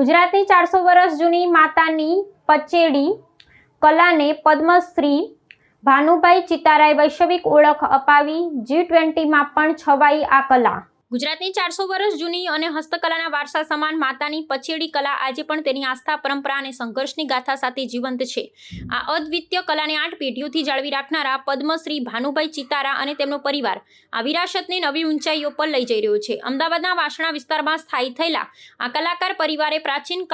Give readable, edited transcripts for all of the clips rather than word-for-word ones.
ગુજરાતની 400 વર્ષ જૂની માતાની પચેડી કલાને પદ્મશ્રી ભાનુભાઈ ચિતારાએ વૈશ્વિક ઓળખ અપાવી। G20માં પણ છવાઈ આ કલા। ગુજરાતની 400 વર્ષ જૂની અને હસ્તકલાના વારસા સમાન માતાની પચેડી કલા આજે પણ તેની આસ્થા, પરંપરા અને સંઘર્ષની ગાથા સાથે જીવંત છે। આ અદ્વિતીય કલાને 8 પેઢીઓથી જાળવી રાખનારા પદ્મશ્રી ભાનુભાઈ ચિતારા અને તેમનો પરિવાર આ વિરાસતને નવી ઊંચાઈઓ પર લઈ જઈ રહ્યો છે। અમદાવાદના વાસણા વિસ્તારમાં સ્થાયી થયેલા આ કલાકાર પરિવારે પ્રાચીન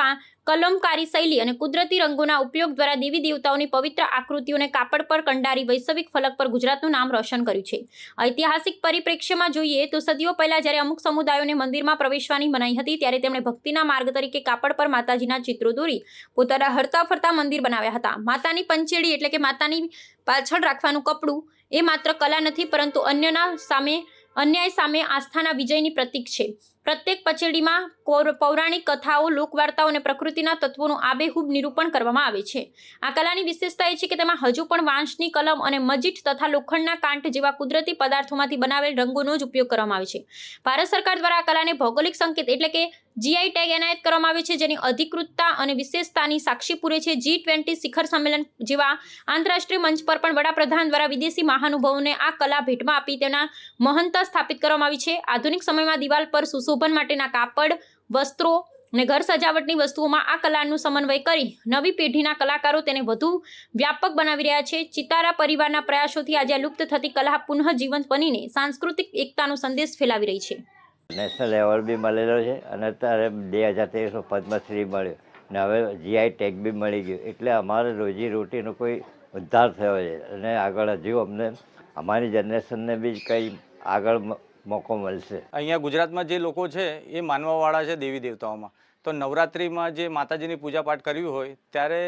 કલમકારી શૈલી અને કુદરતી રંગોના ઉપયોગ દ્વારા દેવી દેવતાઓની પવિત્ર આકૃતિઓને કાપડ પર કંડારી વૈશ્વિક ફલક પર ગુજરાતનું નામ રોશન કર્યું છે। ઐતિહાસિક પરિપ્રેક્ષ્યમાં જોઈએ તો સદીઓ પહેલા જ્યારે અમુક સમુદાયોને મંદિરમાં પ્રવેશવાની મનાઈ હતી ત્યારે તેમણે ભક્તિના માર્ગ તરીકે કાપડ પર માતાજીના ચિત્રો દોરી પોતાના હરતા ફરતા મંદિર બનાવ્યા હતા। માતાની પંચેડી એટલે કે માતાની પાછળ રાખવાનું કપડું એ માત્ર કલા નથી, પરંતુ અન્યાય સામે આસ્થાના વિજયની પ્રતીક છે। પ્રત્યેક પચેડીમાં પૌરાણિક કથાઓ, લોકવાર્તાઓ અને પ્રકૃતિના તત્વોનું આબેહૂબ નિરૂપણ કરવામાં આવે છે। આ કલાની વિશેષતા એ છે કે તેમાં હજુ પણ વાંસની કલમ અને મજીઠ તથા લોખંડના કાંટ જેવા કુદરતી પદાર્થોમાંથી બનાવેલ રંગોનો જ ઉપયોગ કરવામાં આવે છે। ભારત સરકાર દ્વારા આ કલાને ભૌગોલિક સંકેત એટલે કે GI ટેગ એનાયત કરવામાં આવે છે, જેની અધિકૃતતા અને વિશેષતાની સાક્ષી પૂરે છે। G20 શિખર સંમેલન જેવા આંતરરાષ્ટ્રીય મંચ પર પણ વડાપ્રધાન દ્વારા વિદેશી મહાનુભાવોને આ કલા ભેટમાં આપી તેના મહંત સ્થાપિત કરવામાં આવી છે। આધુનિક સમયમાં દિવાલ પર સુશોભન માટેના કાપડ, વસ્ત્રો અને ઘર સજાવટની વસ્તુઓમાં આ કલાનું સમન્વય કરી નવી પેઢીના કલાકારો તેને વધુ વ્યાપક બનાવી રહ્યા છે। ચિતારા પરિવારના પ્રયાસોથી આજે લુપ્ત થતી કલા પુનઃ જીવંત બનીને સાંસ્કૃતિક એકતાનો સંદેશ ફેલાવી રહી છે। નેશનલ એવોર્ડ બી મળેલો છે અને અત્યારે 2023 પદ્મશ્રી મળ્યો અને હવે GI ટેગ બી મળી ગયું, એટલે અમારે રોજીરોટીનો કોઈ ઉદ્ધાર થયો છે અને આગળ હજુ અમને અમારી જનરેશનને બી કંઈ આગળ મોકો મળશે। અહીંયા ગુજરાતમાં જે લોકો છે એ માનવાવાળા છે દેવી દેવતાઓમાં, તો નવરાત્રિમાં જે માતાજીની પૂજા પાઠ કર્યું હોય ત્યારે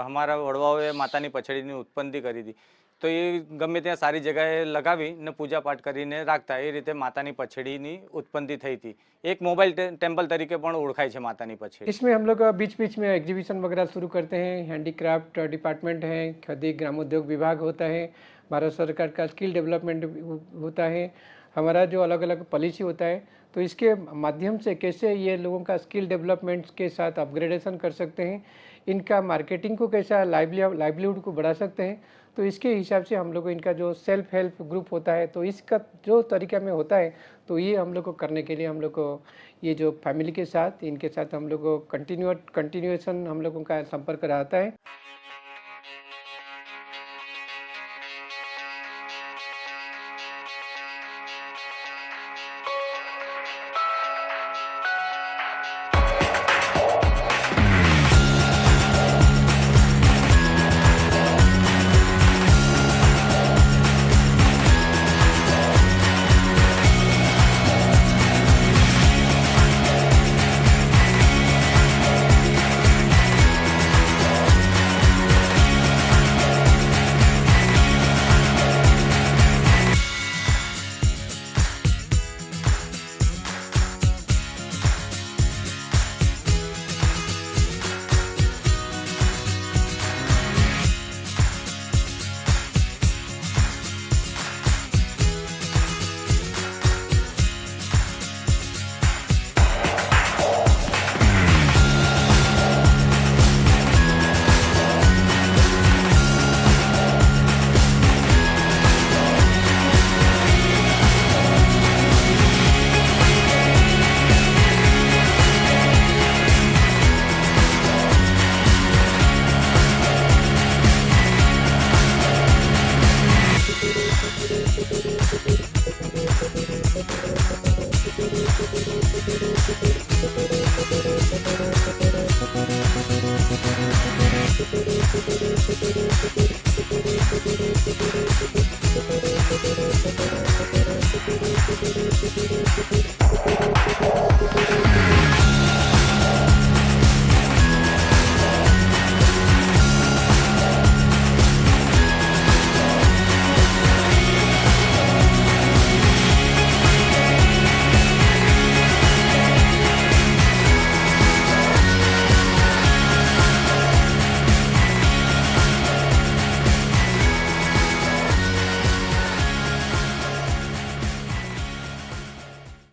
અમારા વડવાઓએ માતાની પછડીની ઉત્પત્તિ કરી હતી, તો એ ગમે ત્યાં સારી જગ્યાએ લગાવીને પૂજા પાઠ કરીને રાખતા, એ રીતે માતાની પછડીની ઉત્પત્તિ થઈ હતી। એક મોબાઈલ ટેમ્પલ તરીકે પણ ઓળખાય છે માતાની પછડી। इसमें हम लोग बीच बीच में एग्जीबिशन वगैरह शुरू करते हैं। हैंडीक्राफ्ट डिपार्टमेंट है, खादी ग्रामोद्योग विभाग होता है, भारत सरकार का स्किल डेवलपमेंट होता है, हमारा जो अलग अलग पॉलिसी होता है, तो इसके माध्यम से कैसे ये लोगों का स्किल डेवलपमेंट के साथ अपग्रेडेशन कर सकते हैं, इनका मार्केटिंग को कैसा लाइवलीहुड को बढ़ा सकते हैं, तो इसके हिसाब से हम लोग इनका जो सेल्फ हेल्प ग्रुप होता है तो इसका जो तरीका में होता है तो ये हम लोग को करने के लिए हम लोग को ये जो फैमिली के साथ इनके साथ हम लोग को कंटिन्यूएशन हम लोगों का संपर्क रहता है।